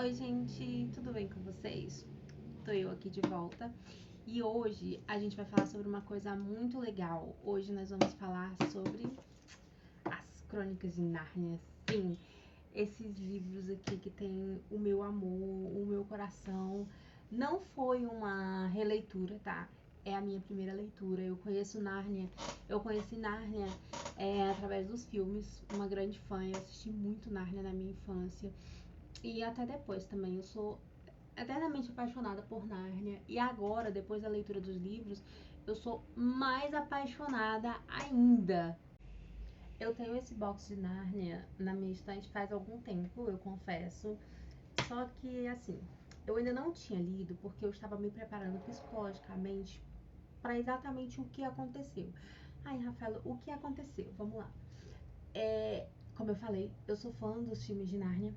Oi, gente, tudo bem com vocês? Tô eu aqui de volta e hoje a gente vai falar sobre uma coisa muito legal. Hoje nós vamos falar sobre as Crônicas de Nárnia. Sim, esses livros aqui que tem o meu amor, o meu coração. Não foi uma releitura, tá? É a minha primeira leitura. Eu conheci Nárnia através dos filmes. Uma grande fã, eu assisti muito Nárnia na minha infância. E até depois também, eu sou eternamente apaixonada por Nárnia. E agora, depois da leitura dos livros, eu sou mais apaixonada ainda. Eu tenho esse box de Nárnia na minha estante faz algum tempo, eu confesso. Só que, assim, eu ainda não tinha lido porque eu estava me preparando psicologicamente para exatamente o que aconteceu. Ai, Rafaela, o que aconteceu? Vamos lá. Como eu falei, eu sou fã dos filmes de Nárnia.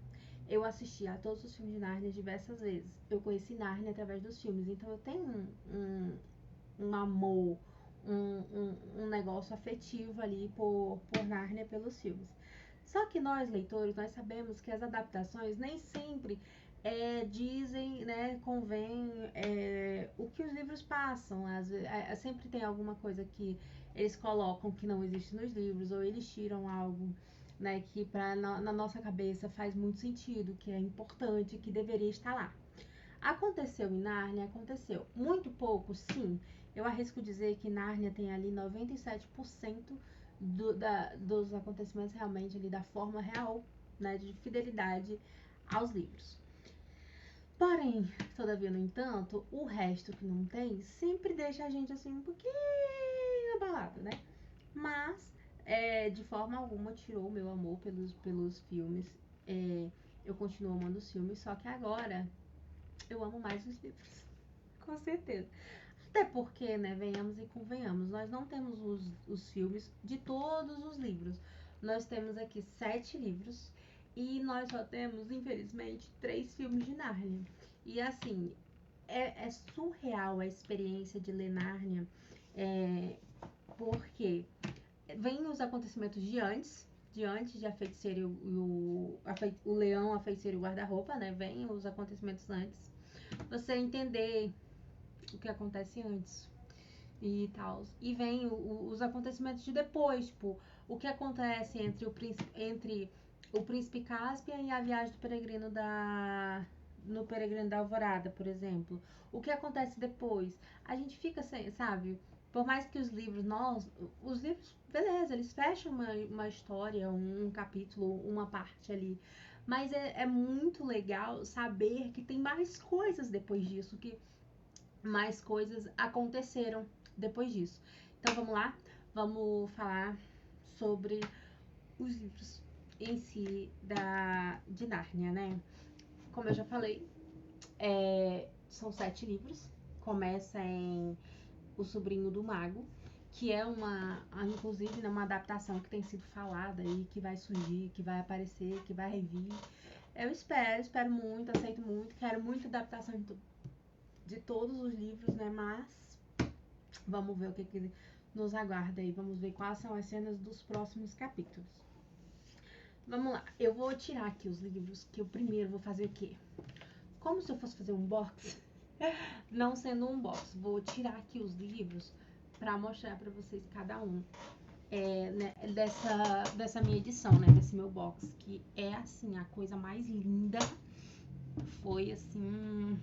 Eu assisti a todos os filmes de Nárnia diversas vezes. Eu conheci Nárnia através dos filmes, então eu tenho um amor, um negócio afetivo ali por Nárnia pelos filmes. Só que nós, leitores, nós sabemos que as adaptações nem sempre dizem, né, convém o que os livros passam. Sempre tem alguma coisa que eles colocam que não existe nos livros, ou eles tiram algo, né, que na nossa cabeça faz muito sentido, que é importante, que deveria estar lá. Aconteceu em Nárnia? Aconteceu. Muito pouco, sim. Eu arrisco dizer que Nárnia tem ali 97% dos acontecimentos realmente ali da forma real, né, de fidelidade aos livros. Porém, todavia, no entanto, o resto que não tem sempre deixa a gente assim um pouquinho abalado, né? Mas, de forma alguma, tirou o meu amor pelos filmes. Eu continuo amando os filmes, só que agora eu amo mais os livros. Com certeza. Até porque, né, venhamos e convenhamos, nós não temos os filmes de todos os livros. Nós temos aqui 7 livros e nós só temos, infelizmente, 3 filmes de Nárnia. E assim, é surreal a experiência de ler Nárnia, porque vem os acontecimentos de antes de A Feiticeira e o Leão, a Feiticeira e o Guarda-Roupa, né? Vem os acontecimentos antes. Você entender o que acontece antes e tal. E vem os acontecimentos de depois, tipo, o que acontece entre o príncipe Caspian e a viagem do peregrino no Peregrino da Alvorada, por exemplo. O que acontece depois? A gente fica sem, sabe? Por mais que os livros, beleza, eles fecham uma história, um capítulo, uma parte ali. Mas é muito legal saber que tem mais coisas depois disso, que mais coisas aconteceram depois disso. Então vamos lá, vamos falar sobre os livros em si de Nárnia, né? Como eu já falei, são 7 livros. Começa em O Sobrinho do Mago, que é inclusive, né, uma adaptação que tem sido falada e que vai surgir, que vai aparecer, que vai revir. Eu espero muito, aceito muito, quero muito adaptação de todos os livros, né? Mas vamos ver o que nos aguarda aí. Vamos ver quais são as cenas dos próximos capítulos. Vamos lá. Eu vou tirar aqui os livros, que eu primeiro vou fazer o quê? Como se eu fosse fazer um box, não sendo um box, vou tirar aqui os livros para mostrar para vocês cada um né, dessa minha edição, né? Desse meu box, que é assim, a coisa mais linda. Foi assim,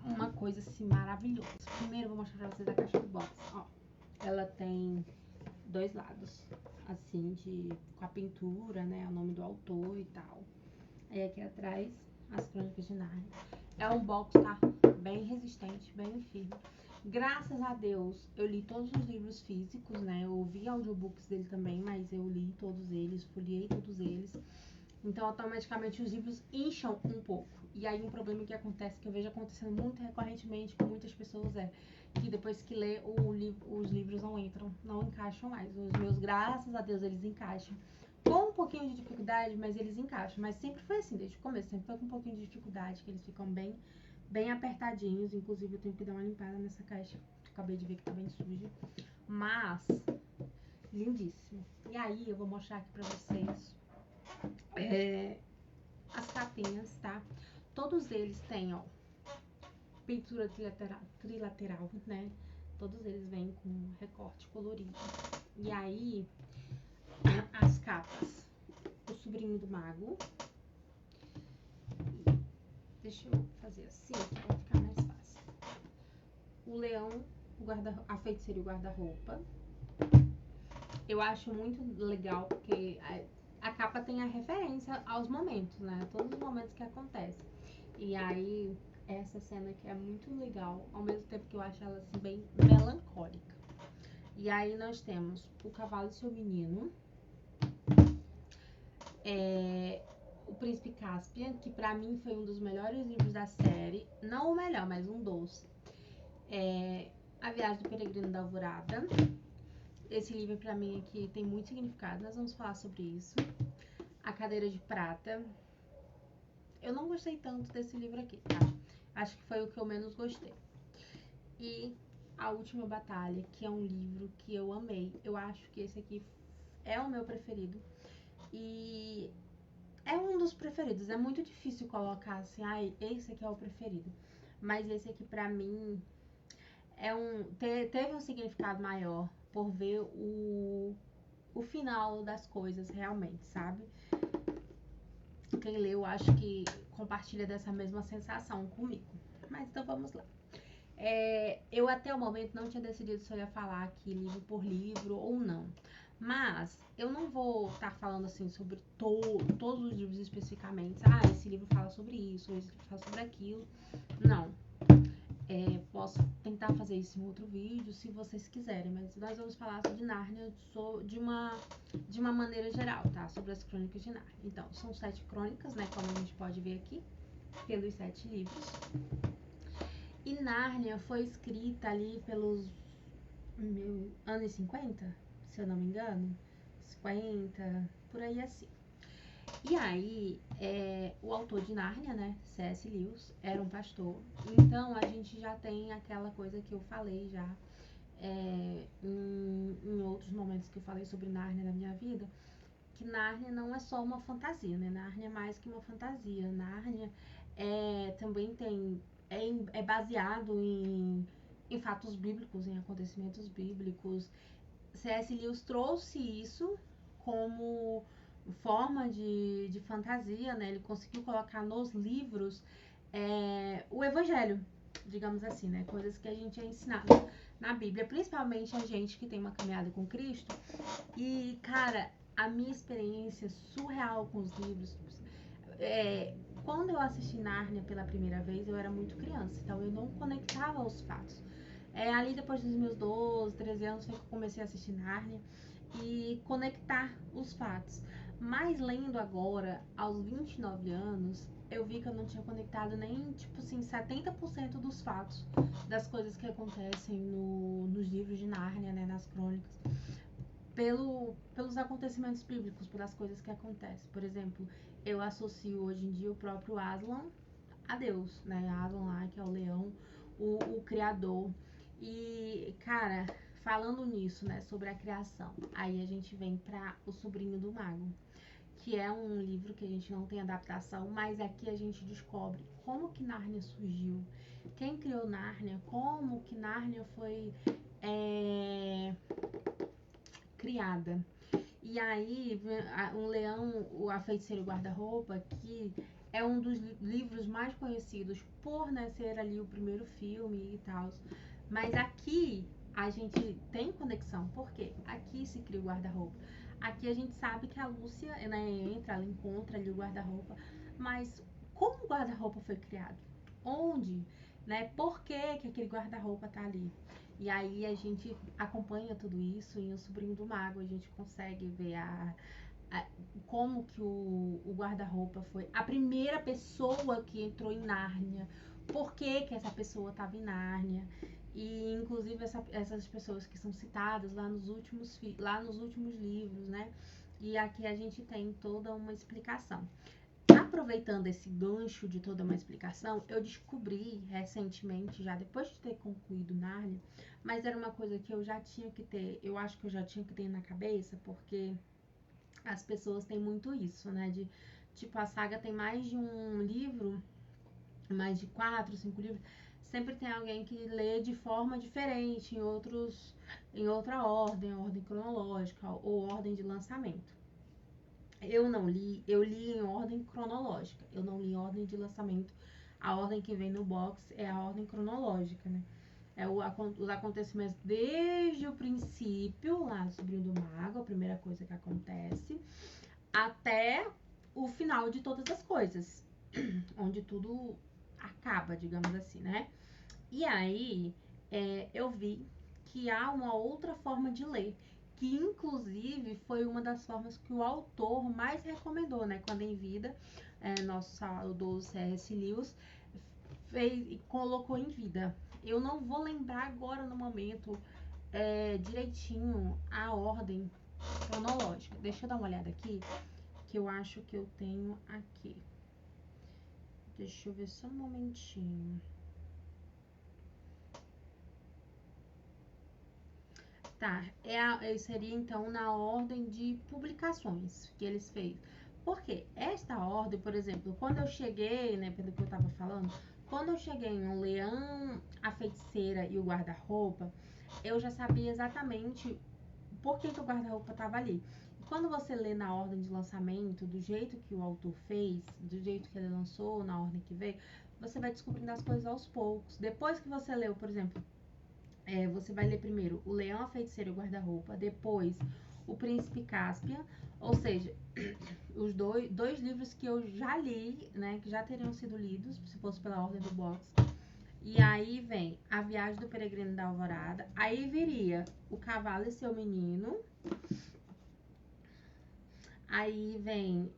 uma coisa assim maravilhosa. Primeiro eu vou mostrar pra vocês a caixa do box. Ó, ela tem 2 lados, assim, com a pintura, né, o nome do autor e tal. Aí aqui atrás, as Crônicas de Nárnia. É um box, tá? Bem resistente, bem firme. Graças a Deus, eu li todos os livros físicos, né? Eu ouvi audiobooks dele também, mas eu li todos eles, folhei todos eles. Então, automaticamente, os livros incham um pouco. E aí, um problema que acontece, que eu vejo acontecendo muito recorrentemente com muitas pessoas, é que depois que lê, os livros não encaixam mais. Os meus, graças a Deus, eles encaixam. Com um pouquinho de dificuldade, mas eles encaixam. Mas sempre foi assim, desde o começo. Sempre foi com um pouquinho de dificuldade, que eles ficam bem apertadinhos. Inclusive, eu tenho que dar uma limpada nessa caixa. Acabei de ver que tá bem suja. Mas, lindíssimo. E aí, eu vou mostrar aqui pra vocês as capinhas, tá? Todos eles têm, ó, pintura trilateral, né? Todos eles vêm com recorte colorido. E aí, as capas. O Sobrinho do Mago. Deixa eu fazer assim, pra ficar mais fácil. O Leão, a Feiticeira e o Guarda-Roupa. Eu acho muito legal, porque a capa tem a referência aos momentos, né? Todos os momentos que acontecem. E aí, essa cena aqui é muito legal, ao mesmo tempo que eu acho ela assim, bem melancólica. E aí nós temos O Cavalo e Seu Menino, O Príncipe Caspian, que pra mim foi um dos melhores livros da série. Não o melhor, mas um dos. A Viagem do Peregrino da Alvorada. Esse livro pra mim aqui tem muito significado, nós vamos falar sobre isso. A Cadeira de Prata. Eu não gostei tanto desse livro aqui, tá? Acho que foi o que eu menos gostei. E A Última Batalha, que é um livro que eu amei. Eu acho que esse aqui é o meu preferido. E é um dos preferidos. É muito difícil colocar assim, esse aqui é o preferido. Mas esse aqui pra mim teve um significado maior por ver o final das coisas realmente, sabe? Quem leu, acho que compartilha dessa mesma sensação comigo. Mas então vamos lá. Eu até o momento não tinha decidido se eu ia falar aqui livro por livro ou não. Mas eu não vou estar falando assim sobre todos os livros especificamente. Esse livro fala sobre isso, esse livro fala sobre aquilo. Não. Posso tentar fazer isso em outro vídeo, se vocês quiserem. Mas nós vamos falar de Nárnia de uma maneira geral, tá? Sobre as crônicas de Nárnia. Então, são 7 crônicas, né? Como a gente pode ver aqui, pelos 7 livros. E Nárnia foi escrita ali pelos anos 50, se eu não me engano. 50, por aí assim. E aí, o autor de Nárnia, né, C.S. Lewis, era um pastor. Então, a gente já tem aquela coisa que eu falei já em outros momentos que eu falei sobre Nárnia na minha vida, que Nárnia não é só uma fantasia, né? Nárnia é mais que uma fantasia. Nárnia também é baseado em fatos bíblicos, em acontecimentos bíblicos. C.S. Lewis trouxe isso como forma de fantasia, né? Ele conseguiu colocar nos livros o evangelho, digamos assim, né? Coisas que a gente é ensinado na Bíblia, principalmente a gente que tem uma caminhada com Cristo. E, cara, a minha experiência surreal com os livros, quando eu assisti Nárnia pela primeira vez, eu era muito criança, então eu não conectava os fatos. Ali depois dos meus 12, 13 anos foi que eu comecei a assistir Nárnia e conectar os fatos. Mas lendo agora, aos 29 anos, eu vi que eu não tinha conectado nem, tipo assim, 70% dos fatos das coisas que acontecem nos livros de Nárnia, né, nas crônicas, pelos acontecimentos bíblicos, pelas coisas que acontecem. Por exemplo, eu associo hoje em dia o próprio Aslan a Deus, né? Aslan lá, que é o leão, o criador. E, cara, falando nisso, né, sobre a criação, aí a gente vem para O Sobrinho do Mago, que é um livro que a gente não tem adaptação, mas aqui a gente descobre como que Nárnia surgiu, quem criou Nárnia, como que Nárnia foi criada. E aí, um leão, a Feiticeira e o Guarda-Roupa, que é um dos livros mais conhecidos por, né, ser ali o primeiro filme e tal. Mas aqui a gente tem conexão, porque aqui se cria o guarda-roupa. Aqui a gente sabe que a Lúcia, né, entra, ela encontra ali o guarda-roupa, mas como o guarda-roupa foi criado? Onde? Né? Por que aquele guarda-roupa tá ali? E aí a gente acompanha tudo isso em O Sobrinho do Mago, a gente consegue ver como que o guarda-roupa foi a primeira pessoa que entrou em Nárnia, por que essa pessoa estava em Nárnia. E inclusive essas pessoas que são citadas lá nos últimos livros, né? E aqui a gente tem toda uma explicação. Aproveitando esse gancho de toda uma explicação, eu descobri recentemente, já depois de ter concluído Nárnia, mas era uma coisa que eu já tinha que ter, eu acho que eu já tinha que ter na cabeça, porque as pessoas têm muito isso, né? De tipo, a saga tem mais de um livro, mais de 4, 5 livros, sempre tem alguém que lê de forma diferente, em outra ordem cronológica ou ordem de lançamento. Eu não li, eu li em ordem cronológica, eu não li em ordem de lançamento. A ordem que vem no box é a ordem cronológica, né? É os acontecimentos desde o princípio, lá do Sobrinho do Mago, a primeira coisa que acontece, até o final de todas as coisas, onde tudo acaba, digamos assim, né? E aí, eu vi que há uma outra forma de ler, que inclusive foi uma das formas que o autor mais recomendou, né? Quando em vida, nosso saudoso C.S. Lewis fez e colocou em vida. Eu não vou lembrar agora no momento direitinho a ordem cronológica. Deixa eu dar uma olhada aqui, que eu acho que eu tenho aqui. Deixa eu ver só um momentinho. Tá, seria então na ordem de publicações que eles fez. Porque esta ordem, por exemplo, quando eu cheguei, né, pelo que eu tava falando, quando eu cheguei em O Leão, a Feiticeira e o Guarda-Roupa, eu já sabia exatamente por que o guarda-roupa tava ali. E quando você lê na ordem de lançamento, do jeito que o autor fez, do jeito que ele lançou, na ordem que veio, você vai descobrindo as coisas aos poucos. Depois que você leu, por exemplo, você vai ler primeiro O Leão, a Feiticeira e o Guarda-Roupa, depois O Príncipe Cáspia, ou seja, os dois livros que eu já li, né, que já teriam sido lidos, se fosse pela ordem do box. E aí vem A Viagem do Peregrino da Alvorada, aí viria O Cavalo e Seu Menino, aí vem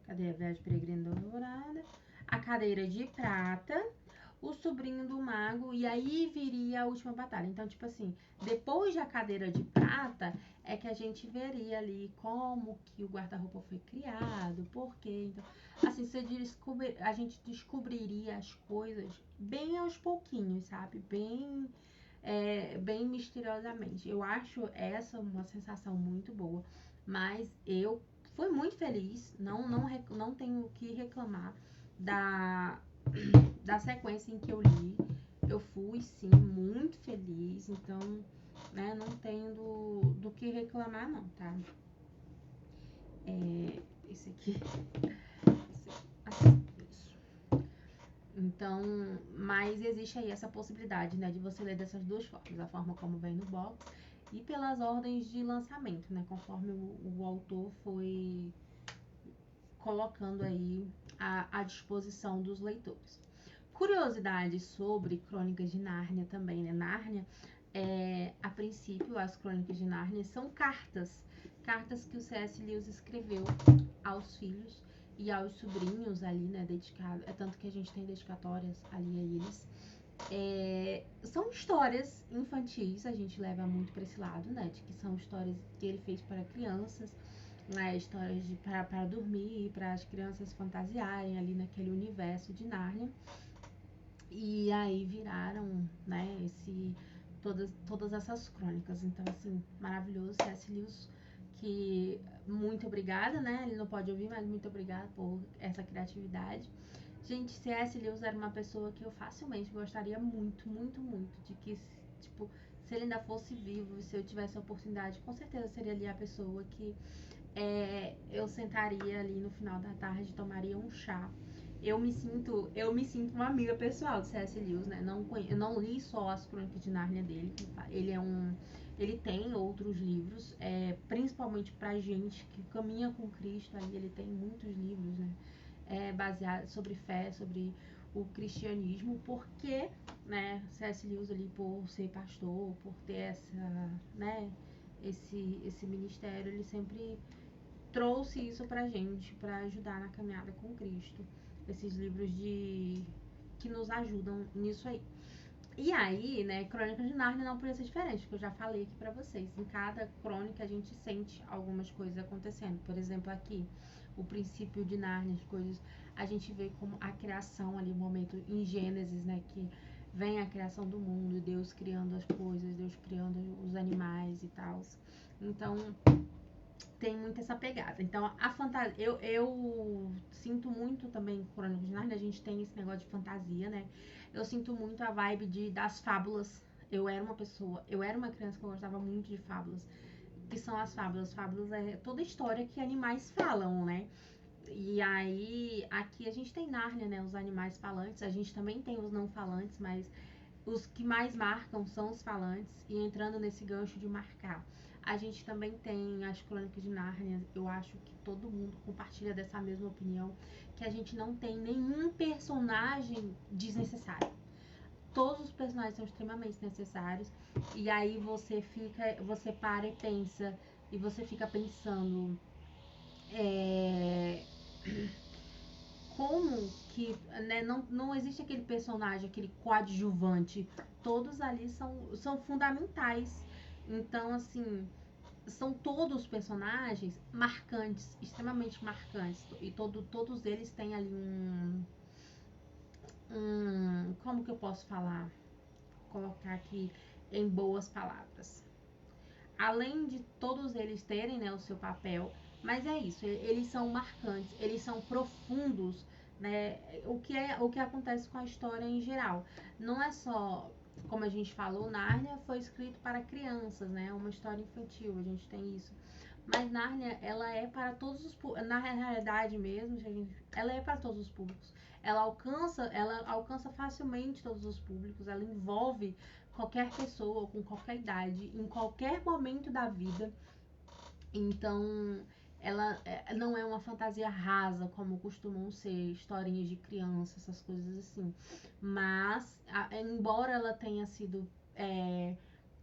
cadê A Viagem do Peregrino da Alvorada? A Cadeira de Prata, O Sobrinho do Mago, e aí viria A Última Batalha. Então, tipo assim, depois da Cadeira de Prata é que a gente veria ali como que o guarda-roupa foi criado, por quê. Então, assim, a gente descobriria as coisas bem aos pouquinhos, sabe? Bem misteriosamente. Eu acho essa uma sensação muito boa, mas eu fui muito feliz, não tenho o que reclamar da sequência em que eu li. Eu fui, sim, muito feliz, então, né, não tenho do que reclamar, não, tá? Esse aqui, assim, isso. Então, mas existe aí essa possibilidade, né, de você ler dessas duas formas, a forma como vem no box e pelas ordens de lançamento, né, conforme o autor foi colocando aí à disposição dos leitores. Curiosidades sobre Crônicas de Nárnia também, né? Nárnia, a princípio, as Crônicas de Nárnia são cartas que o C.S. Lewis escreveu aos filhos e aos sobrinhos ali, né? Dedicado, tanto que a gente tem dedicatórias ali a eles. São histórias infantis, a gente leva muito para esse lado, né? De que são histórias que ele fez para crianças, né? Histórias para dormir, para as crianças fantasiarem ali naquele universo de Nárnia. E aí viraram, né, todas essas crônicas. Então, assim, maravilhoso. C.S. Lewis, que muito obrigada, né? Ele não pode ouvir, mas muito obrigada por essa criatividade. Gente, C.S. Lewis era uma pessoa que eu facilmente gostaria muito, muito, muito de que, tipo, se ele ainda fosse vivo, se eu tivesse a oportunidade, com certeza seria ali a pessoa que eu sentaria ali no final da tarde, tomaria um chá. Eu me sinto uma amiga pessoal do C.S. Lewis, né? Eu não li só as Crônicas de Nárnia dele. Ele tem outros livros, principalmente pra gente que caminha com Cristo. Aí ele tem muitos livros, né? Baseados sobre fé, sobre o cristianismo, porque, né? C.S. Lewis ali por ser pastor, por ter né? Esse ministério, ele sempre trouxe isso pra gente, pra ajudar na caminhada com Cristo. Esses livros que nos ajudam nisso aí. E aí, né, Crônicas de Nárnia não podia ser diferente, porque eu já falei aqui pra vocês. Em cada crônica a gente sente algumas coisas acontecendo. Por exemplo, aqui, o princípio de Nárnia, as coisas, a gente vê como a criação ali, o momento em Gênesis, né, que vem a criação do mundo, Deus criando as coisas, Deus criando os animais e tal. Então, tem muito essa pegada. Então, a fantasia. Eu sinto muito também, com Crônicas de Nárnia, a gente tem esse negócio de fantasia, né? Eu sinto muito a vibe das fábulas. Eu era uma criança que eu gostava muito de fábulas. Que são as fábulas? Fábulas é toda história que animais falam, né? E aí, aqui a gente tem Nárnia, né? Os animais falantes. A gente também tem os não falantes, mas os que mais marcam são os falantes. E entrando nesse gancho de marcar, a gente também tem as Crônicas de Nárnia. Eu acho que todo mundo compartilha dessa mesma opinião, que a gente não tem nenhum personagem desnecessário. Todos os personagens são extremamente necessários. E aí você para e pensa, e você fica pensando, é, como que, né, não existe aquele personagem, aquele coadjuvante. Todos ali são fundamentais. Então, assim, são todos personagens marcantes, extremamente marcantes. E todos eles têm ali como que eu posso falar? Colocar aqui em boas palavras. Além de todos eles terem, né, o seu papel, mas é isso, eles são marcantes, eles são profundos, né? O que acontece com a história em geral. Não é só, como a gente falou, Nárnia foi escrito para crianças, né? É uma história infantil, a gente tem isso. Mas Nárnia, ela é para todos os públicos. Na realidade mesmo, ela é para todos os públicos. Ela alcança facilmente todos os públicos. Ela envolve qualquer pessoa com qualquer idade, em qualquer momento da vida. Então, ela não é uma fantasia rasa, como costumam ser historinhas de criança, essas coisas assim. Mas, embora ela tenha sido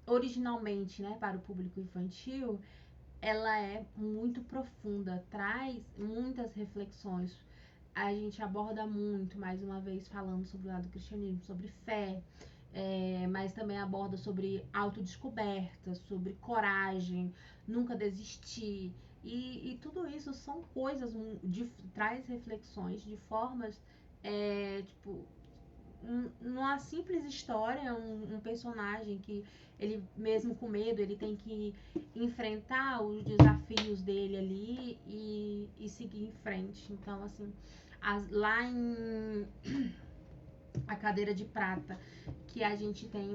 originalmente, né, para o público infantil, ela é muito profunda, traz muitas reflexões. A gente aborda muito, mais uma vez, falando sobre o lado do cristianismo, sobre fé, mas também aborda sobre autodescoberta, sobre coragem, nunca desistir. E tudo isso são coisas, traz reflexões de formas, tipo, numa simples história, um personagem que ele, mesmo com medo, ele tem que enfrentar os desafios dele ali e seguir em frente. Então, assim, lá em A Cadeira de Prata, que a gente tem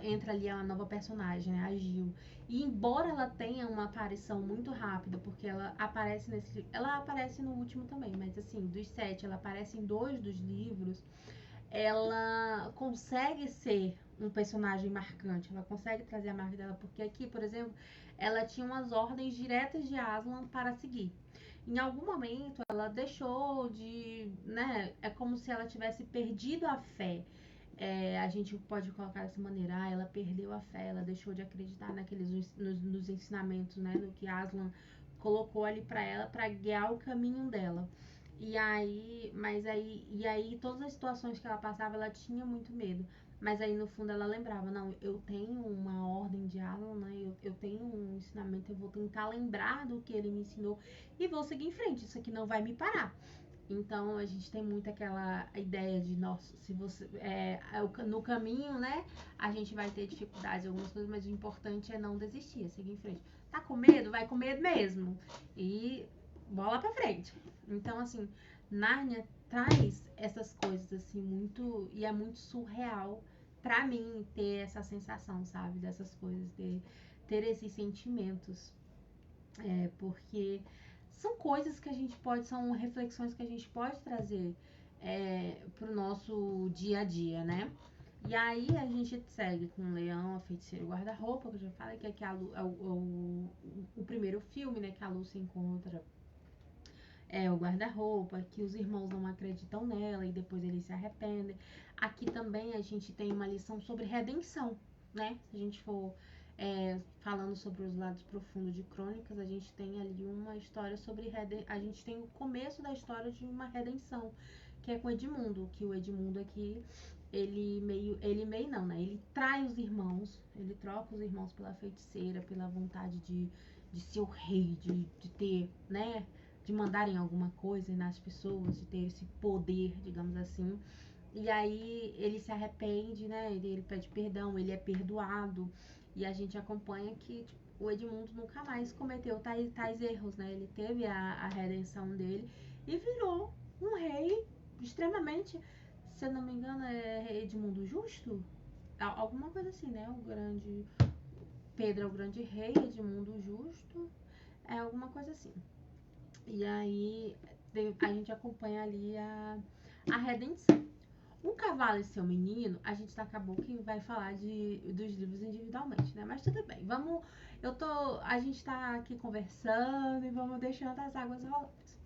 entra ali uma nova personagem, né, a Gil. E embora ela tenha uma aparição muito rápida, porque ela aparece no último também, mas assim, dos 7, ela aparece em 2 dos livros, ela consegue ser um personagem marcante, ela consegue trazer a marca dela, porque aqui, por exemplo, ela tinha umas ordens diretas de Aslan para seguir. Em algum momento ela deixou de, né, é como se ela tivesse perdido a fé. A gente pode colocar dessa maneira, ela perdeu a fé, ela deixou de acreditar nos ensinamentos, né, no que Aslan colocou ali para ela, para guiar o caminho dela. E aí todas as situações que ela passava, ela tinha muito medo. Mas aí no fundo ela lembrava, não, eu tenho uma ordem de Alan, né? Eu tenho um ensinamento, eu vou tentar lembrar do que ele me ensinou e vou seguir em frente. Isso aqui não vai me parar. Então a gente tem muito aquela ideia de, nossa, se você no caminho, né? A gente vai ter dificuldades, algumas coisas, mas o importante é não desistir, é seguir em frente. Tá com medo? Vai com medo mesmo. E bola pra frente. Então, assim, Nárnia traz essas coisas, assim, muito. E é muito surreal pra mim ter essa sensação, sabe? Dessas coisas, ter esses sentimentos. Porque são coisas que a gente pode, são reflexões que a gente pode trazer pro nosso dia a dia, né? E aí a gente segue com o Leão, a Feiticeira e o Guarda-Roupa, que eu já falei que aqui o primeiro filme, né? Que a Lu se encontra o guarda-roupa, que os irmãos não acreditam nela e depois eles se arrependem. Aqui também a gente tem uma lição sobre redenção, né? Se a gente for falando sobre os lados profundos de Crônicas, a gente tem ali uma história sobre a gente tem o começo da história de uma redenção, que é com Edmundo, que o Edmundo aqui, ele meio não, né? Ele trai os irmãos, ele troca os irmãos pela feiticeira, pela vontade de ser o rei, de ter, né? De mandarem alguma coisa nas pessoas, de ter esse poder, digamos assim. E aí ele se arrepende, né? Ele pede perdão, ele é perdoado. E a gente acompanha que tipo, o Edmundo nunca mais cometeu tais erros, né? Ele teve a redenção dele e virou um rei extremamente, se eu não me engano, é Edmundo Justo? Alguma coisa assim, né? O grande Pedro é o grande rei, Edmundo Justo, é alguma coisa assim. E aí a gente acompanha ali a redenção. O Cavalo e Seu Menino, a gente acabou que vai falar dos livros individualmente, né? Mas tudo bem, vamos. A gente tá aqui conversando e vamos deixando as águas rolantes.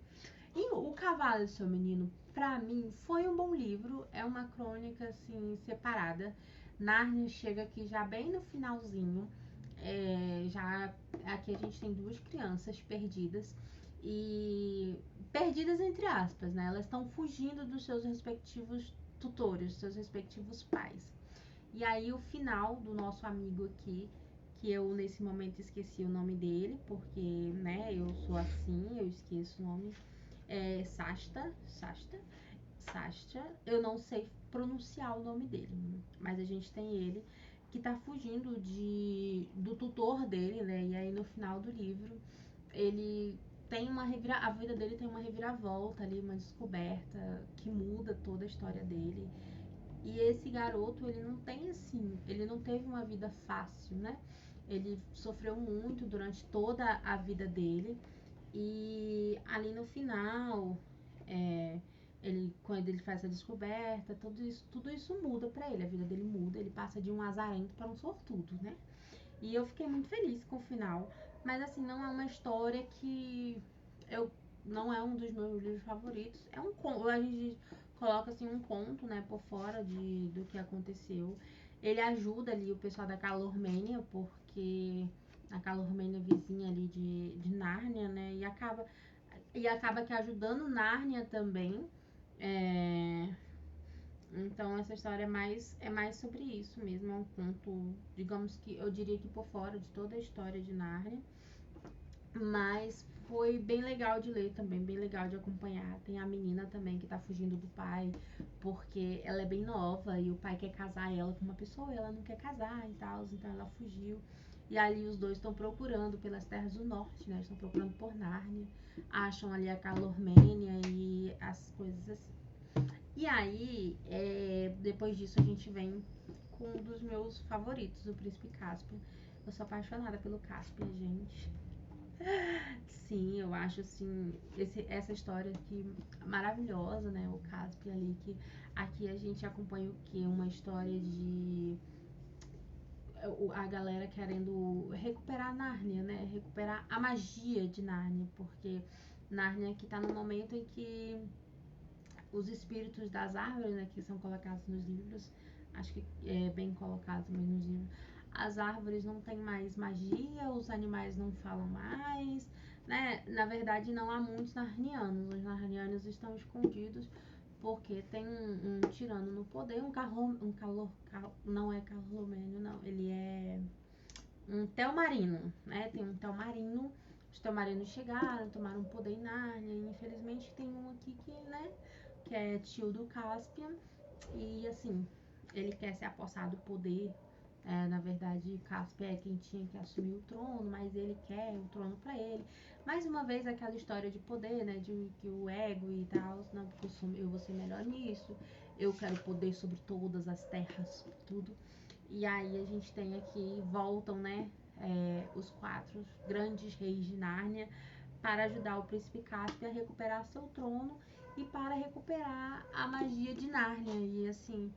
E o Cavalo e Seu Menino, pra mim, foi um bom livro. É uma crônica, assim, separada. Nárnia chega aqui já bem no finalzinho. Já aqui a gente tem duas crianças perdidas. E perdidas entre aspas, né? Elas estão fugindo dos seus respectivos tutores, dos seus respectivos pais. E aí o final do nosso amigo aqui, que eu nesse momento esqueci o nome dele, porque, né, eu sou assim, eu esqueço o nome. É Sasta. Eu não sei pronunciar o nome dele, mas a gente tem ele que tá fugindo do tutor dele, né? E aí no final do livro ele tem a vida dele tem uma reviravolta ali, uma descoberta que muda toda a história dele. E esse garoto, ele não teve uma vida fácil, né? Ele sofreu muito durante toda a vida dele. E ali no final, é, quando ele faz essa descoberta, tudo isso muda pra ele. A vida dele muda, ele passa de um azarento para um sortudo, né? E eu fiquei muito feliz com o final. Mas assim, não é uma história que eu não é um dos meus livros favoritos. É um conto, a gente coloca assim um conto, né, por fora do que aconteceu. Ele ajuda ali o pessoal da Calormênia, porque a Calormênia é vizinha ali de Nárnia, né, e acaba que ajudando Nárnia também. É, então essa história é mais sobre isso mesmo, é um conto, digamos que eu diria que por fora de toda a história de Nárnia, mas foi bem legal de ler também, bem legal de acompanhar. Tem a menina também que tá fugindo do pai, porque ela é bem nova e o pai quer casar ela com uma pessoa, e ela não quer casar e tal, então ela fugiu. E ali os dois estão procurando pelas terras do norte, né? Estão procurando por Nárnia, acham ali a Calormênia e as coisas assim. E aí, depois disso, a gente vem com um dos meus favoritos, o Príncipe Caspian. Eu sou apaixonada pelo Caspian, gente. Sim, eu acho assim, essa história aqui maravilhosa, né? O Caspian ali, que aqui a gente acompanha o quê? Uma história de a galera querendo recuperar Nárnia, né? Recuperar a magia de Nárnia, porque Nárnia que tá no momento em que os espíritos das árvores, né, que são colocados nos livros, acho que é bem colocado também nos livros, as árvores não têm mais magia, os animais não falam mais, né? Na verdade, não há muitos narnianos. Os narnianos estão escondidos porque tem um tirano no poder, não é Carlomênio, não, ele é um Telmarino, né? Tem um Telmarino, os Telmarinos chegaram, tomaram poder em Nárnia, e infelizmente tem um aqui que, né, que é tio do Caspian, e assim, ele quer se apossar do poder. Na verdade, Caspian é quem tinha que assumir o trono, mas ele quer o trono pra ele. Mais uma vez aquela história de poder, né, de que o ego e tal, não, porque eu vou ser melhor nisso, eu quero poder sobre todas as terras, tudo. E aí a gente tem aqui, voltam, né, os quatro grandes reis de Nárnia para ajudar o príncipe Caspian a recuperar seu trono e para recuperar a magia de Nárnia. E assim,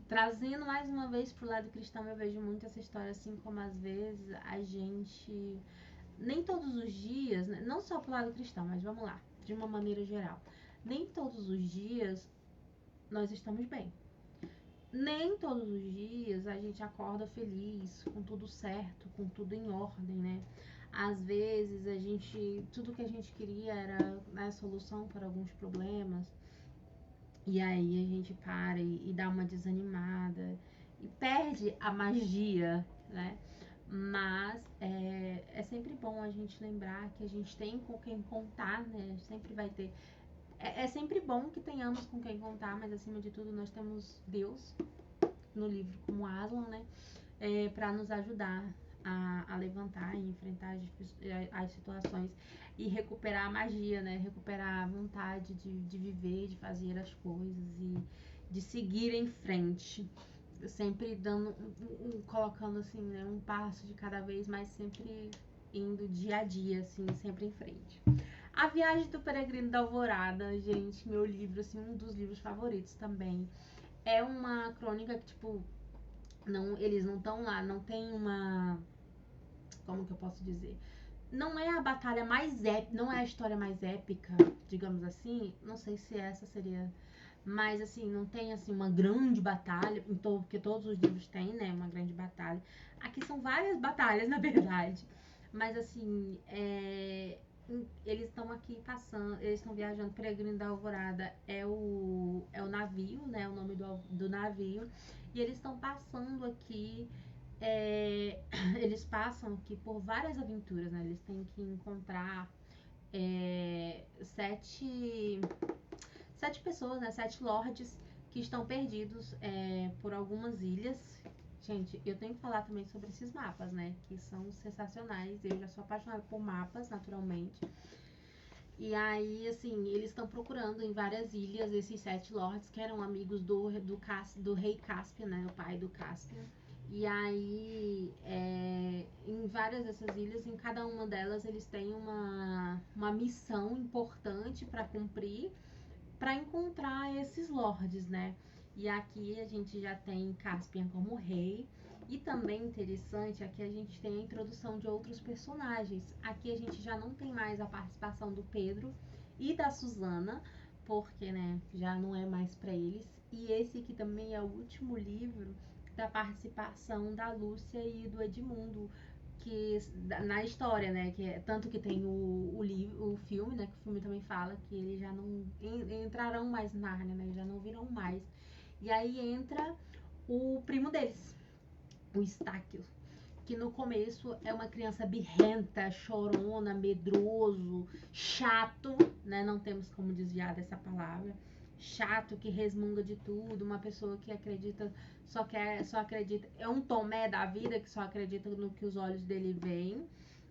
trazendo mais uma vez pro lado cristão, eu vejo muito essa história assim, como às vezes a gente, nem todos os dias, né, não só pro lado cristão, mas vamos lá, de uma maneira geral, nem todos os dias nós estamos bem. Nem todos os dias a gente acorda feliz, com tudo certo, com tudo em ordem, né? Às vezes tudo que a gente queria era, né, solução para alguns problemas, e aí a gente para e dá uma desanimada e perde a magia, né? Mas é sempre bom a gente lembrar que a gente tem com quem contar, né? Sempre vai ter. É sempre bom que tenhamos com quem contar, mas acima de tudo nós temos Deus no livro como Aslan, né? Para nos ajudar, a levantar e enfrentar as situações e recuperar a magia, né? Recuperar a vontade de viver, de fazer as coisas e de seguir em frente. Sempre dando, colocando assim, né, um passo de cada vez, mas sempre indo dia a dia, assim, sempre em frente. A Viagem do Peregrino da Alvorada, gente, meu livro, assim, um dos livros favoritos também. É uma crônica que, tipo, não, eles não estão lá, não tem uma. Como que eu posso dizer? Não é a batalha mais épica, não é a história mais épica, digamos assim. Não sei se essa seria. Mas assim, não tem assim uma grande batalha, porque todos os livros têm, né? Uma grande batalha. Aqui são várias batalhas, na verdade. Mas assim, eles estão aqui passando, eles estão viajando. Peregrino da Alvorada é o navio, né? O nome do navio. E eles estão passando aqui é, eles passam aqui por várias aventuras, né? Eles têm que encontrar sete pessoas, né? Sete lords que estão perdidos por algumas ilhas. Gente, eu tenho que falar também sobre esses mapas, né? Que são sensacionais. Eu já sou apaixonada por mapas, naturalmente. E aí, assim, eles estão procurando em várias ilhas esses sete lords que eram amigos do rei Caspian, né? O pai do Caspian. E aí, em várias dessas ilhas, em cada uma delas, eles têm uma missão importante para cumprir, para encontrar esses lords, né? E aqui a gente já tem Caspian como rei. E também interessante, aqui a gente tem a introdução de outros personagens. Aqui a gente já não tem mais a participação do Pedro e da Susana, porque, né, já não é mais para eles. E esse aqui também é o último livro da participação da Lúcia e do Edmundo, que na história, né, tanto que tem o filme, né, que o filme também fala que eles já não entrarão mais na Nárnia, né, já não virão mais. E aí entra o primo deles, o Estáquio, que no começo é uma criança birrenta, chorona, medroso, chato, né? Não temos como desviar dessa palavra. Chato, que resmunga de tudo, uma pessoa que acredita, só acredita, é um Tomé da vida que só acredita no que os olhos dele veem,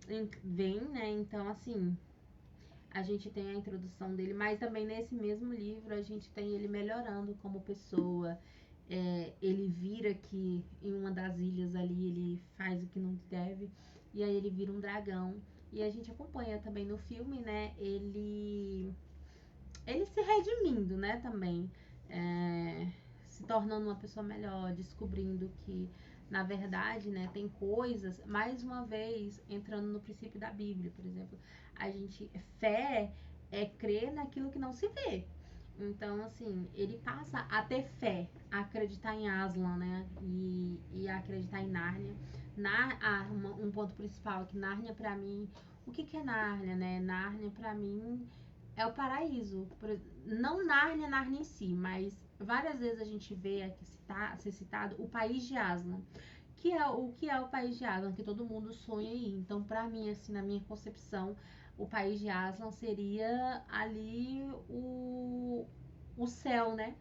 né? Então, assim, a gente tem a introdução dele, mas também nesse mesmo livro a gente tem ele melhorando como pessoa. Ele vira que em uma das ilhas ali ele faz o que não deve e aí ele vira um dragão. E a gente acompanha também no filme, né? Ele se redimindo, né? Também se tornando uma pessoa melhor, descobrindo que na verdade, né, tem coisas, mais uma vez, entrando no princípio da Bíblia, por exemplo, fé é crer naquilo que não se vê. Então, assim, ele passa a ter fé, a acreditar em Aslan, né, e a acreditar em Nárnia. Um ponto principal é que Nárnia, pra mim, o que é Nárnia, né? Nárnia, pra mim, é o paraíso. Não Nárnia, Nárnia em si, mas várias vezes a gente vê aqui ser citado o país de Aslan. O que é o país de Aslan, que todo mundo sonha em. Então, pra mim, assim, na minha concepção, o país de Aslan seria ali o céu, né?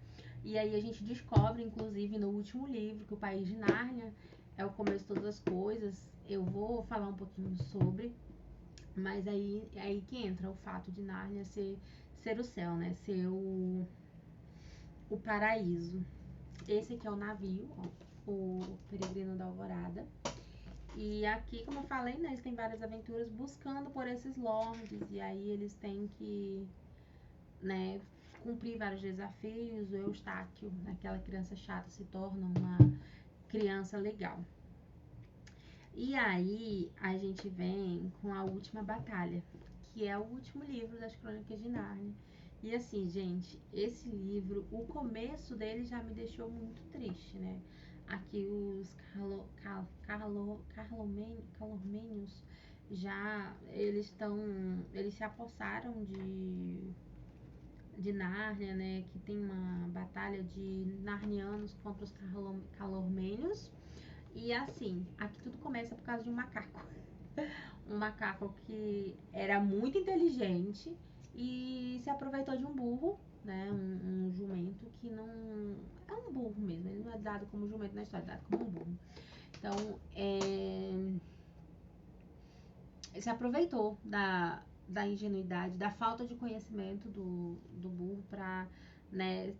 E aí a gente descobre, inclusive, no último livro, que o país de Nárnia é o começo de todas as coisas. Eu vou falar um pouquinho sobre, mas aí que entra o fato de Nárnia ser o céu, né? Ser o paraíso. Esse aqui é o navio, ó, o Peregrino da Alvorada. E aqui, como eu falei, né, eles têm várias aventuras buscando por esses lords. E aí eles têm que, né, cumprir vários desafios. O Eustáquio, aquela criança chata, se torna uma criança legal. E aí a gente vem com a última batalha, que é o último livro das Crônicas de Nárnia. E assim, gente, esse livro, o começo dele já me deixou muito triste, né? Aqui os Calormênios já eles se apossaram de Nárnia, né? Que tem uma batalha de narnianos contra os Calormênios. E assim, aqui tudo começa por causa de um macaco. Um macaco que era muito inteligente e se aproveitou de um burro, né? Um jumento que não. É um burro mesmo, ele não é dado como jumento na história, é dado como um burro. Então, se aproveitou da ingenuidade, da falta de conhecimento do burro para, né,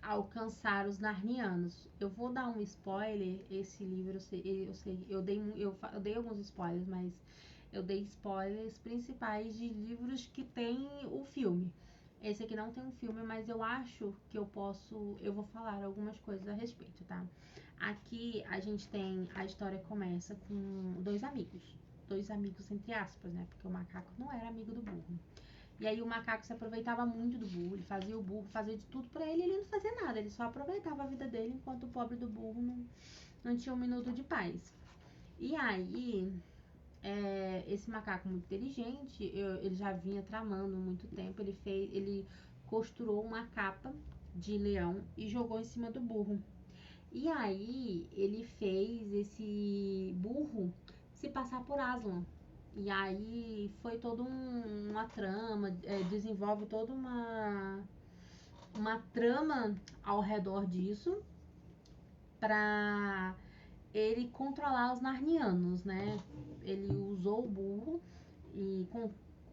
alcançar os narnianos. Eu vou dar um spoiler, esse livro, eu dei alguns spoilers, mas eu dei spoilers principais de livros que tem o filme. Esse aqui não tem um filme, mas eu acho que eu vou falar algumas coisas a respeito, tá? Aqui a gente tem, a história começa com dois amigos entre aspas, né? Porque o macaco não era amigo do burro. E aí o macaco se aproveitava muito do burro, ele fazia o burro fazer de tudo pra ele, e ele não fazia nada, ele só aproveitava a vida dele, enquanto o pobre do burro não tinha um minuto de paz. E aí, esse macaco muito inteligente, ele já vinha tramando há muito tempo, ele costurou uma capa de leão e jogou em cima do burro. E aí ele fez esse burro se passar por Aslan. E aí foi toda uma trama, desenvolve toda uma trama ao redor disso para ele controlar os narnianos, né? Ele usou o burro e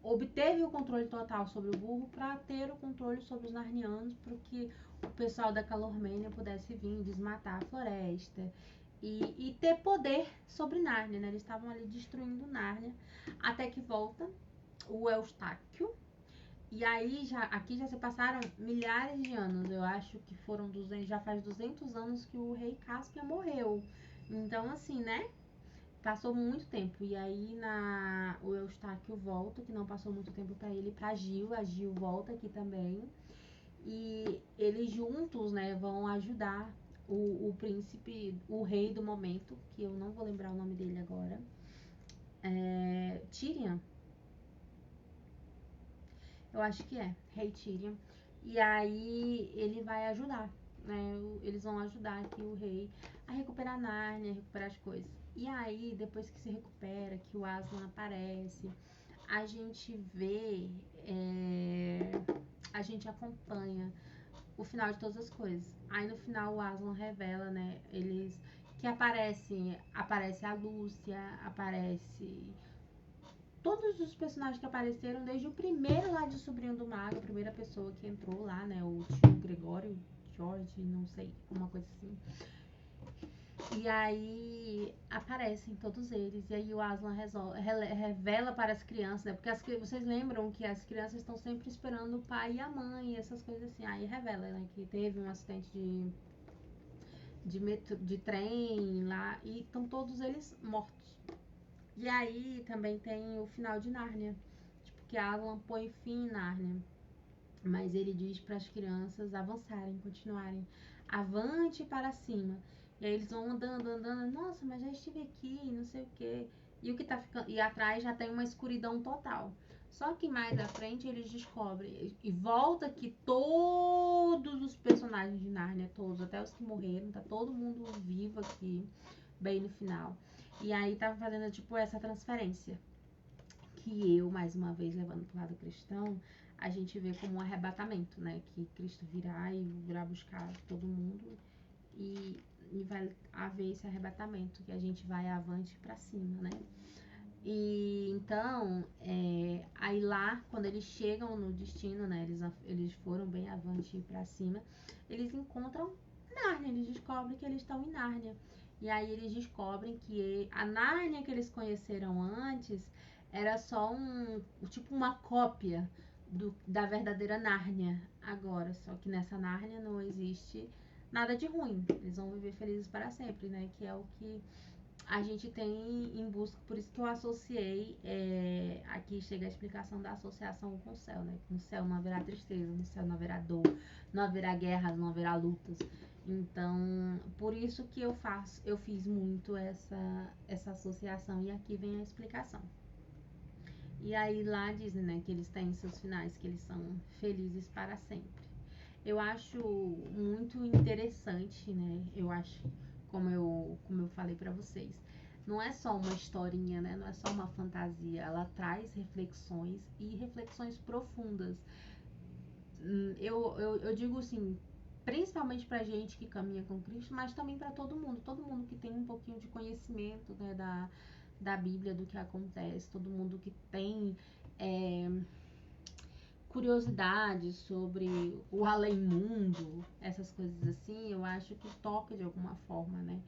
obteve o controle total sobre o burro para ter o controle sobre os narnianos, para que o pessoal da Calormênia pudesse vir desmatar a floresta e ter poder sobre Nárnia, né? Eles estavam ali destruindo Nárnia, até que volta o Eustáquio. E aí, aqui já se passaram milhares de anos. Eu acho que foram 200, já faz 200 anos que o rei Cáspia morreu. Então, assim, né? Passou muito tempo. E aí, o Eustáquio volta, que não passou muito tempo pra ele, pra Gil. A Gil volta aqui também. E eles juntos, né, vão ajudar o príncipe, o rei do momento, que eu não vou lembrar o nome dele agora. Tyrion. Eu acho que é, rei Tyrion. E aí ele vai ajudar, né? Eles vão ajudar aqui o rei a recuperar Nárnia, a recuperar as coisas. E aí, depois que se recupera, que o Aslan aparece, a gente vê, a gente acompanha o final de todas as coisas. Aí no final o Aslan revela, né? Eles que aparece a Lúcia, aparece todos os personagens que apareceram, desde o primeiro lá de Sobrinho do Mago, a primeira pessoa que entrou lá, né? O tio Gregório, Jorge, não sei, uma coisa assim. E aí aparecem todos eles. E aí o Aslan revela para as crianças, né? Porque vocês lembram que as crianças estão sempre esperando o pai e a mãe, essas coisas assim. Aí revela, né? Que teve um acidente de trem lá e estão todos eles mortos. E aí também tem o final de Nárnia. Tipo, que Aslan põe fim em Nárnia. Mas ele diz para as crianças avançarem, continuarem. Avante para cima. E aí eles vão andando, andando. Nossa, mas já estive aqui, não sei o quê. E o que tá ficando. E atrás já tem uma escuridão total. Só que mais à frente eles descobrem. E volta que todos os personagens de Nárnia, todos, até os que morreram, tá todo mundo vivo aqui, bem no final. E aí tava fazendo tipo essa transferência. Que eu, mais uma vez, levando pro lado cristão, a gente vê como um arrebatamento, né? Que Cristo virá e virá buscar todo mundo e vai haver esse arrebatamento, que a gente vai avante para cima, né? E então, aí lá, quando eles chegam no destino, né? Eles foram bem avante para cima, eles encontram Nárnia, eles descobrem que eles estão em Nárnia. E aí eles descobrem que a Nárnia que eles conheceram antes era só tipo uma cópia da verdadeira Nárnia agora. Só que nessa Nárnia não existe nada de ruim. Eles vão viver felizes para sempre, né? Que é o que a gente tem em busca. Por isso que eu associei, aqui chega a explicação da associação com o céu, né? No céu não haverá tristeza, no céu não haverá dor, não haverá guerras, não haverá lutas. Então, por isso que eu fiz muito essa associação, e aqui vem a explicação. E aí lá dizem, né, que eles têm seus finais, que eles são felizes para sempre. Eu acho muito interessante, né? Eu acho, como eu falei para vocês, não é só uma historinha, né? Não é só uma fantasia. Ela traz reflexões e reflexões profundas. Eu digo assim, principalmente pra gente que caminha com Cristo, mas também para todo mundo que tem um pouquinho de conhecimento, né, da Bíblia, do que acontece, todo mundo que tem é, curiosidade sobre o além-mundo, essas coisas assim, eu acho que toca de alguma forma, né?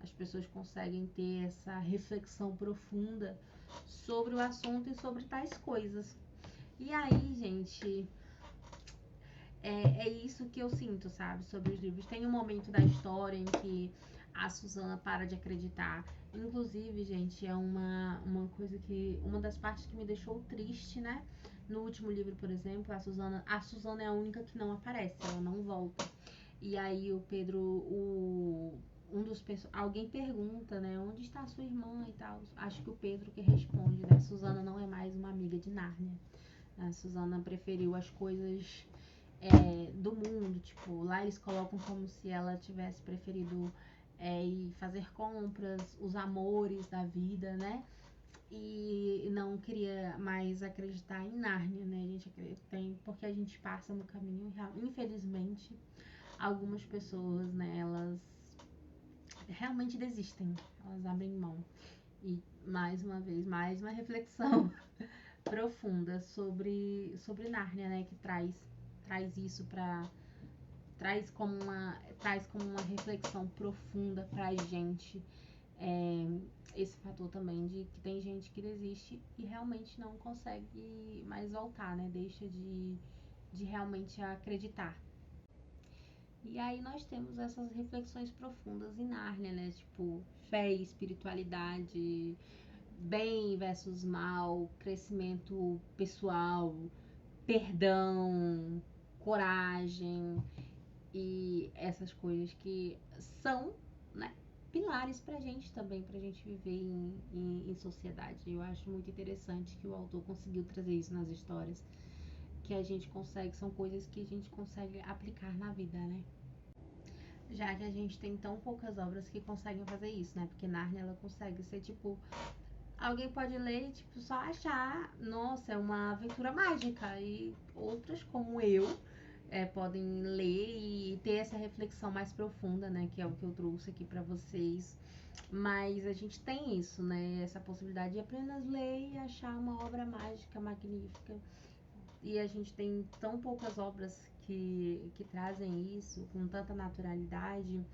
As pessoas conseguem ter essa reflexão profunda sobre o assunto e sobre tais coisas. E aí, gente, é isso que eu sinto, sabe, sobre os livros. Tem um momento da história em que a Susana para de acreditar. Inclusive, gente, é uma coisa que. Uma das partes que me deixou triste, né? No último livro, por exemplo, a Susana é a única que não aparece, ela não volta. E aí o Pedro, alguém pergunta, né, onde está a sua irmã e tal. Acho que o Pedro que responde, né? Susana não é mais uma amiga de Nárnia. A Susana preferiu as coisas do mundo, tipo, lá eles colocam como se ela tivesse preferido ir fazer compras, os amores da vida, né? E não queria mais acreditar em Nárnia, né? A gente tem porque a gente passa no caminho, infelizmente, algumas pessoas, né? Elas realmente desistem, elas abrem mão. E mais uma vez, mais uma reflexão profunda sobre Nárnia, né? Que traz isso para traz como uma reflexão profunda pra gente, esse fator também de que tem gente que desiste e realmente não consegue mais voltar, né? Deixa de realmente acreditar. E aí nós temos essas reflexões profundas em Nárnia, né? Tipo, fé e espiritualidade, bem versus mal, crescimento pessoal, perdão, coragem e essas coisas que são, né, pilares pra gente também, pra gente viver em sociedade. Eu acho muito interessante que o autor conseguiu trazer isso nas histórias, que a gente consegue, são coisas que a gente consegue aplicar na vida, né? Já que a gente tem tão poucas obras que conseguem fazer isso, né? Porque Narnia, ela consegue ser, tipo, alguém pode ler e, tipo, só achar, nossa, é uma aventura mágica. E outras, como eu, podem ler e ter essa reflexão mais profunda, né? Que é o que eu trouxe aqui pra vocês. Mas a gente tem isso, né? Essa possibilidade de apenas ler e achar uma obra mágica, magnífica. E a gente tem tão poucas obras que trazem isso com tanta naturalidade.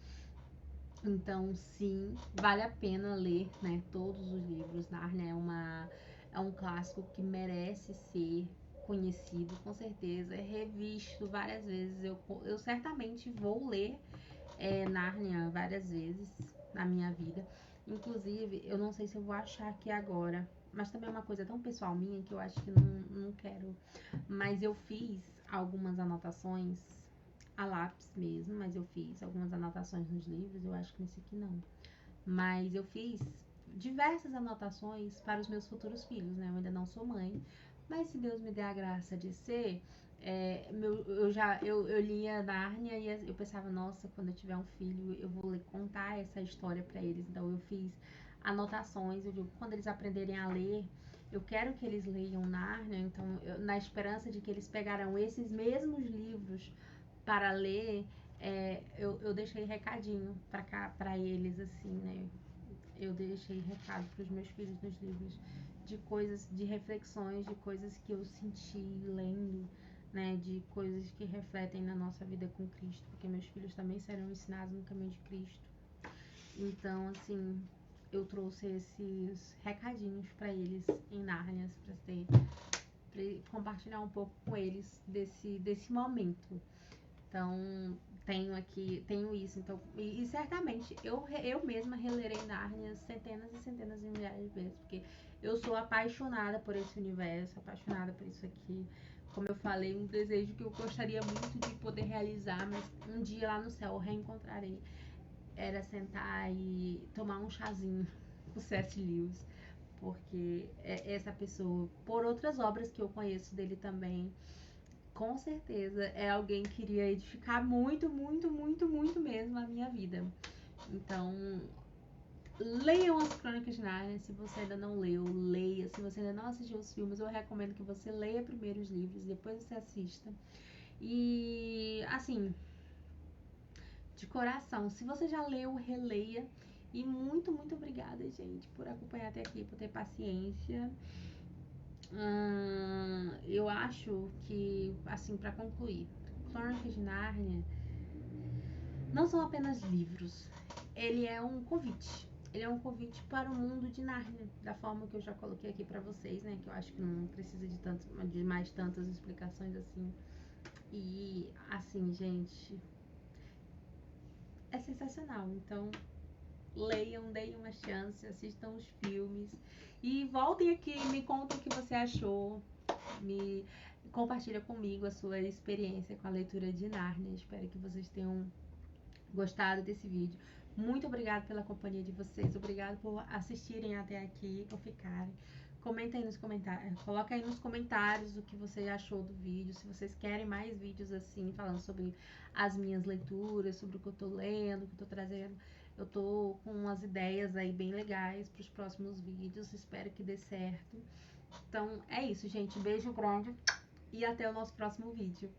Então, sim, vale a pena ler, né, todos os livros. Narnia é um clássico que merece ser conhecido, com certeza. É revisto várias vezes. Eu certamente vou ler Narnia várias vezes na minha vida. Inclusive, eu não sei se eu vou achar aqui agora, mas também é uma coisa tão pessoal minha que eu acho que não quero. Mas eu fiz algumas anotações a lápis mesmo, mas eu fiz algumas anotações nos livros, eu acho que nesse aqui não. Mas eu fiz diversas anotações para os meus futuros filhos, né? Eu ainda não sou mãe, mas se Deus me der a graça de ser, eu lia Nárnia e eu pensava, nossa, quando eu tiver um filho, eu vou contar essa história para eles. Então eu fiz anotações, eu digo, quando eles aprenderem a ler, eu quero que eles leiam Nárnia, então na esperança de que eles pegarão esses mesmos livros para ler, eu deixei recadinho para eles, assim, né? Eu deixei recado para os meus filhos nos livros de coisas, de reflexões, de coisas que eu senti lendo, né? De coisas que refletem na nossa vida com Cristo, porque meus filhos também serão ensinados no caminho de Cristo. Então, assim, eu trouxe esses recadinhos para eles em Nárnia, para compartilhar um pouco com eles desse momento. Então, tenho isso. Então, e certamente eu mesma relerei Nárnia centenas e centenas de milhares de vezes, porque eu sou apaixonada por esse universo, apaixonada por isso aqui. Como eu falei, um desejo que eu gostaria muito de poder realizar, mas um dia lá no céu eu reencontrarei. Era sentar e tomar um chazinho com C.S. Lewis, porque essa pessoa, por outras obras que eu conheço dele também, com certeza é alguém que iria edificar muito, muito, muito, muito mesmo a minha vida. Então, leiam as Crônicas de Nárnia. Se você ainda não leu, leia. Se você ainda não assistiu os filmes, eu recomendo que você leia primeiro os livros, depois você assista. E, assim, de coração, se você já leu, releia. E muito, muito obrigada, gente, por acompanhar até aqui, por ter paciência. Eu acho que, assim, pra concluir, Crônicas de Nárnia não são apenas livros. Ele é um convite. Ele é um convite para o mundo de Nárnia, da forma que eu já coloquei aqui pra vocês, né? Que eu acho que não precisa de mais tantas explicações assim. E, assim, gente, é sensacional. Então, leiam, deem uma chance, assistam os filmes e voltem aqui, me contem o que você achou, me compartilha comigo a sua experiência com a leitura de Nárnia. Espero que vocês tenham gostado desse vídeo. Muito obrigada pela companhia de vocês, obrigado por assistirem até aqui, por ficarem. Comenta aí nos comentários, coloca aí nos comentários o que você achou do vídeo, se vocês querem mais vídeos assim, falando sobre as minhas leituras, sobre o que eu tô lendo, o que eu tô trazendo. Eu tô com umas ideias aí bem legais para os próximos vídeos, espero que dê certo. Então é isso, gente, beijo grande e até o nosso próximo vídeo.